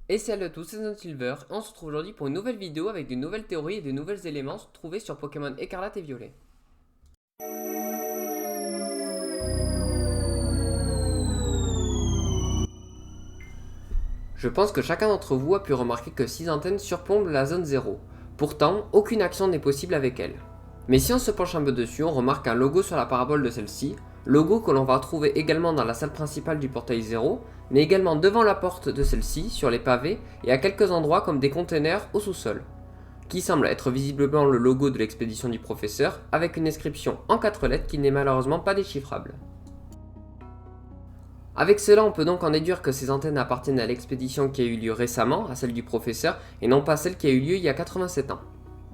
Et salut à tous, c'est ZonSilver, et on se retrouve aujourd'hui pour une nouvelle vidéo avec de nouvelles théories et de nouveaux éléments trouvés sur Pokémon Écarlate et Violet. Je pense que chacun d'entre vous a pu remarquer que 6 antennes surplombent la zone 0. Pourtant, aucune action n'est possible avec elles. Mais si on se penche un peu dessus, on remarque un logo sur la parabole de celle-ci, logo que l'on va retrouver également dans la salle principale du portail 0, mais également devant la porte de celle-ci, sur les pavés, et à quelques endroits comme des containers au sous-sol, qui semble être visiblement le logo de l'expédition du professeur, avec une inscription en 4 lettres qui n'est malheureusement pas déchiffrable. Avec cela, on peut donc en déduire que ces antennes appartiennent à l'expédition qui a eu lieu récemment, à celle du professeur, et non pas celle qui a eu lieu il y a 87 ans.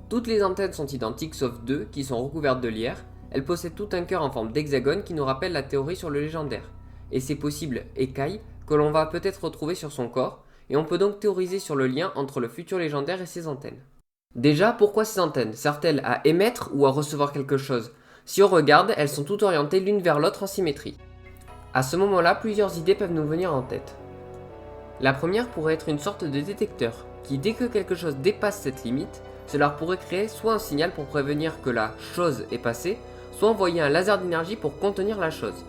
Toutes les antennes sont identiques sauf deux qui sont recouvertes de lierre. Elles possèdent tout un cœur en forme d'hexagone qui nous rappelle la théorie sur le légendaire. Et c'est possible écaille que l'on va peut-être retrouver sur son corps, et on peut donc théoriser sur le lien entre le futur légendaire et ses antennes. Déjà, pourquoi ces antennes? Servent-elles à émettre ou à recevoir quelque chose? Si on regarde, elles sont toutes orientées l'une vers l'autre en symétrie. À ce moment-là, plusieurs idées peuvent nous venir en tête. La première pourrait être une sorte de détecteur, qui dès que quelque chose dépasse cette limite, cela pourrait créer soit un signal pour prévenir que la chose est passée, soit envoyer un laser d'énergie pour contenir la chose.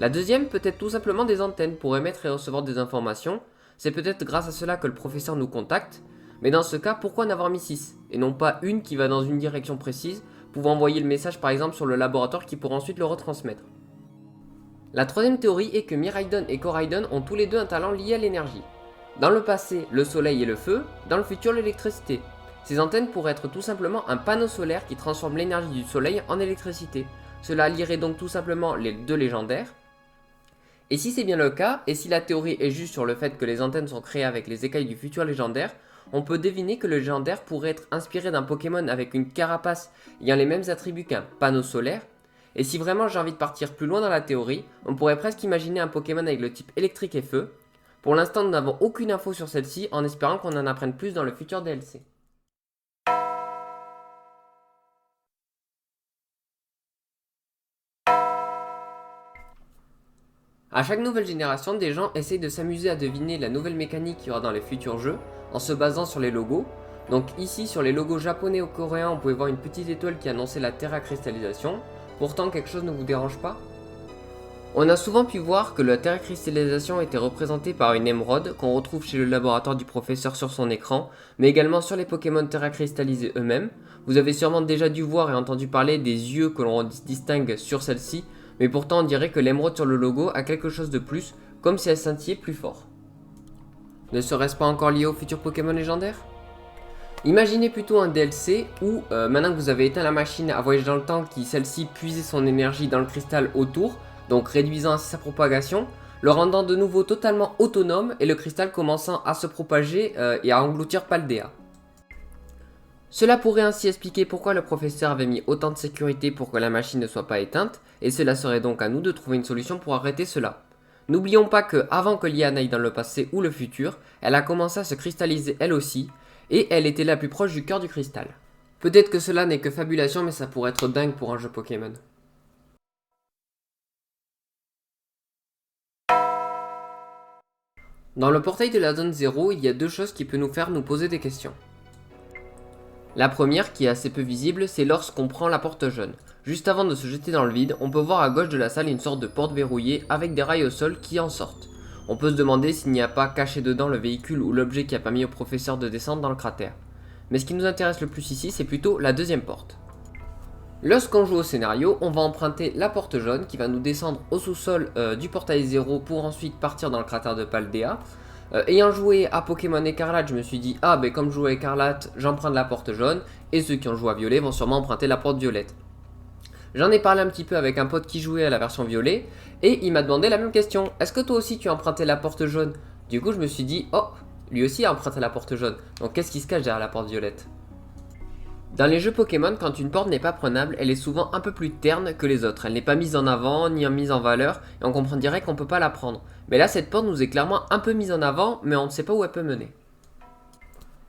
La deuxième peut être tout simplement des antennes pour émettre et recevoir des informations, c'est peut-être grâce à cela que le professeur nous contacte, mais dans ce cas, pourquoi en avoir mis 6, et non pas une qui va dans une direction précise, pouvant envoyer le message par exemple sur le laboratoire qui pourra ensuite le retransmettre. La troisième théorie est que Miraidon et Coraidon ont tous les deux un talent lié à l'énergie. Dans le passé, le soleil et le feu, dans le futur l'électricité. Ces antennes pourraient être tout simplement un panneau solaire qui transforme l'énergie du soleil en électricité. Cela lierait donc tout simplement les deux légendaires. Et si c'est bien le cas, et si la théorie est juste sur le fait que les antennes sont créées avec les écailles du futur légendaire, on peut deviner que le légendaire pourrait être inspiré d'un Pokémon avec une carapace ayant les mêmes attributs qu'un panneau solaire. Et si vraiment j'ai envie de partir plus loin dans la théorie, on pourrait presque imaginer un Pokémon avec le type électrique et feu. Pour l'instant, nous n'avons aucune info sur celle-ci, en espérant qu'on en apprenne plus dans le futur DLC. A chaque nouvelle génération, des gens essayent de s'amuser à deviner la nouvelle mécanique qu'il y aura dans les futurs jeux, en se basant sur les logos. Donc ici, sur les logos japonais ou coréens, on pouvait voir une petite étoile qui annonçait la terracristallisation. Pourtant, quelque chose ne vous dérange pas? On a souvent pu voir que la terracristallisation était représentée par une émeraude qu'on retrouve chez le laboratoire du professeur sur son écran, mais également sur les Pokémon terracristallisés eux-mêmes. Vous avez sûrement déjà dû voir et entendu parler des yeux que l'on distingue sur celle-ci, mais pourtant on dirait que l'émeraude sur le logo a quelque chose de plus, comme si elle scintillait plus fort. Ne serait-ce pas encore lié au futur Pokémon légendaire? Imaginez plutôt un DLC où, maintenant que vous avez éteint la machine à voyager dans le temps, qui celle-ci puisait son énergie dans le cristal autour, donc réduisant ainsi sa propagation, le rendant de nouveau totalement autonome et le cristal commençant à se propager et à engloutir Paldea. Cela pourrait ainsi expliquer pourquoi le professeur avait mis autant de sécurité pour que la machine ne soit pas éteinte, et cela serait donc à nous de trouver une solution pour arrêter cela. N'oublions pas que, avant que l'IA n'aille dans le passé ou le futur, elle a commencé à se cristalliser elle aussi, et elle était la plus proche du cœur du cristal. Peut-être que cela n'est que fabulation, mais ça pourrait être dingue pour un jeu Pokémon. Dans le portail de la zone 0, il y a deux choses qui peuvent nous faire nous poser des questions. La première, qui est assez peu visible, c'est lorsqu'on prend la porte jaune. Juste avant de se jeter dans le vide, on peut voir à gauche de la salle une sorte de porte verrouillée avec des rails au sol qui en sortent. On peut se demander s'il n'y a pas caché dedans le véhicule ou l'objet qui a permis au professeur de descendre dans le cratère. Mais ce qui nous intéresse le plus ici, c'est plutôt la deuxième porte. Lorsqu'on joue au scénario, on va emprunter la porte jaune qui va nous descendre au sous-sol du portail 0 pour ensuite partir dans le cratère de Paldea. Ayant joué à Pokémon Écarlate, je me suis dit, ah ben comme je joue à Écarlate, j'emprunte la porte jaune, et ceux qui ont joué à Violet vont sûrement emprunter la porte violette. J'en ai parlé un petit peu avec un pote qui jouait à la version violet, et il m'a demandé la même question, est-ce que toi aussi tu as emprunté la porte jaune? Du coup je me suis dit, oh, lui aussi a emprunté la porte jaune, donc qu'est-ce qui se cache derrière la porte violette? Dans les jeux Pokémon, quand une porte n'est pas prenable, elle est souvent un peu plus terne que les autres. Elle n'est pas mise en avant, ni mise en valeur, et on comprend direct qu'on ne peut pas la prendre. Mais là, cette porte nous est clairement un peu mise en avant, mais on ne sait pas où elle peut mener.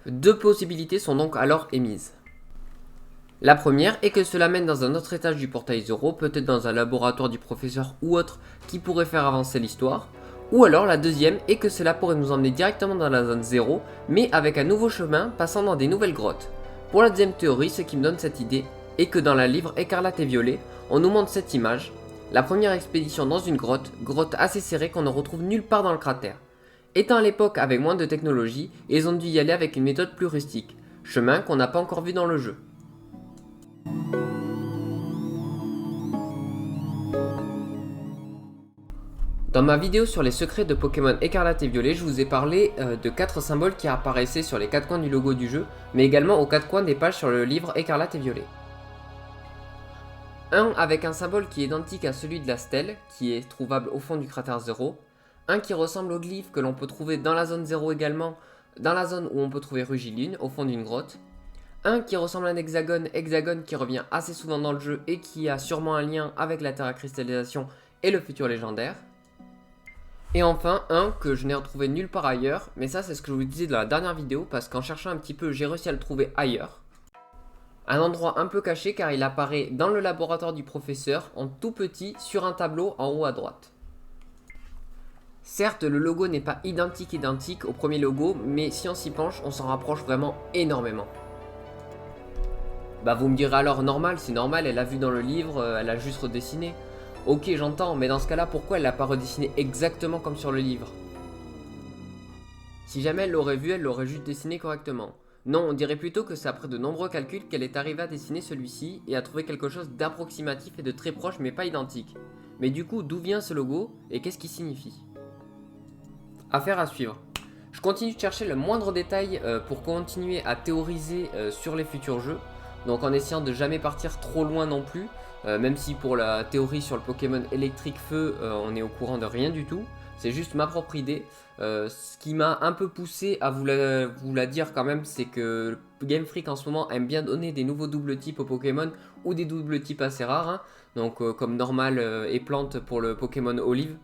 Deux possibilités sont donc alors émises. La première est que cela mène dans un autre étage du portail 0, peut-être dans un laboratoire du professeur ou autre, qui pourrait faire avancer l'histoire. Ou alors la deuxième est que cela pourrait nous emmener directement dans la zone 0, mais avec un nouveau chemin passant dans des nouvelles grottes. Pour la deuxième théorie, ce qui me donne cette idée est que dans le livre Écarlate et Violet, on nous montre cette image, la première expédition dans une grotte, grotte assez serrée qu'on ne retrouve nulle part dans le cratère. Étant à l'époque avec moins de technologie, ils ont dû y aller avec une méthode plus rustique, chemin qu'on n'a pas encore vu dans le jeu. Dans ma vidéo sur les secrets de Pokémon Écarlate et Violet, je vous ai parlé de 4 symboles qui apparaissaient sur les 4 coins du logo du jeu, mais également aux 4 coins des pages sur le livre Écarlate et Violet. Un avec un symbole qui est identique à celui de la stèle, qui est trouvable au fond du cratère 0. Un qui ressemble au glyphe que l'on peut trouver dans la zone 0 également, dans la zone où on peut trouver Rugilune, au fond d'une grotte. Un qui ressemble à un hexagone, hexagone qui revient assez souvent dans le jeu et qui a sûrement un lien avec la terre à cristallisation et le futur légendaire. Et enfin, un que je n'ai retrouvé nulle part ailleurs, mais ça c'est ce que je vous disais dans la dernière vidéo, parce qu'en cherchant un petit peu, j'ai réussi à le trouver ailleurs. Un endroit un peu caché car il apparaît dans le laboratoire du professeur, en tout petit, sur un tableau en haut à droite. Certes, le logo n'est pas identique au premier logo, mais si on s'y penche, on s'en rapproche vraiment énormément. Bah vous me direz alors normal, c'est normal, elle a vu dans le livre, elle a juste redessiné. Ok, j'entends, mais dans ce cas-là, pourquoi elle l'a pas redessiné exactement comme sur le livre? Si jamais elle l'aurait vu, elle l'aurait juste dessiné correctement. Non, on dirait plutôt que c'est après de nombreux calculs qu'elle est arrivée à dessiner celui-ci et à trouver quelque chose d'approximatif et de très proche mais pas identique. Mais du coup, d'où vient ce logo et qu'est-ce qu'il signifie? Affaire à suivre. Je continue de chercher le moindre détail pour continuer à théoriser sur les futurs jeux. Donc en essayant de jamais partir trop loin non plus. Même si pour la théorie sur le Pokémon électrique feu, on est au courant de rien du tout. C'est juste ma propre idée. Ce qui m'a un peu poussé à vous la dire quand même, c'est que Game Freak en ce moment aime bien donner des nouveaux doubles types aux Pokémon ou des doubles types assez rares. Hein. Donc comme normal et plante pour le Pokémon Olive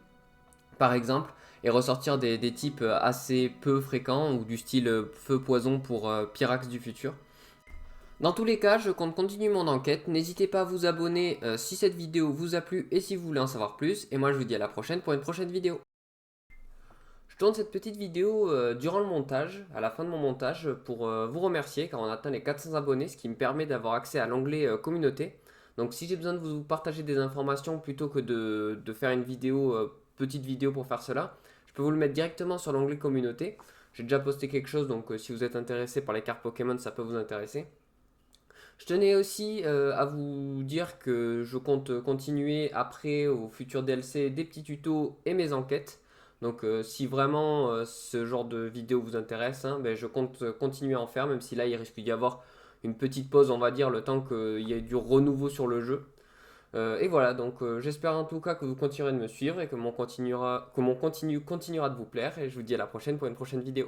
par exemple. Et ressortir des types assez peu fréquents ou du style feu-poison pour Pyrax du futur. Dans tous les cas, je compte continuer mon enquête. N'hésitez pas à vous abonner si cette vidéo vous a plu et si vous voulez en savoir plus. Et moi, je vous dis à la prochaine pour une prochaine vidéo. Je tourne cette petite vidéo durant le montage, à la fin de mon montage, pour vous remercier car on a atteint les 400 abonnés, ce qui me permet d'avoir accès à l'onglet communauté. Donc si j'ai besoin de vous partager des informations plutôt que de faire une vidéo, petite vidéo pour faire cela, je peux vous le mettre directement sur l'onglet communauté. J'ai déjà posté quelque chose, donc si vous êtes intéressé par les cartes Pokémon, ça peut vous intéresser. Je tenais aussi à vous dire que je compte continuer après au futur DLC des petits tutos et mes enquêtes. Donc si vraiment ce genre de vidéo vous intéresse, hein, ben, je compte continuer à en faire, même si là il risque d'y avoir une petite pause, on va dire, le temps qu'il y ait du renouveau sur le jeu. Et voilà, donc j'espère en tout cas que vous continuerez de me suivre et que mon contenu continuera de vous plaire. Et je vous dis à la prochaine pour une prochaine vidéo.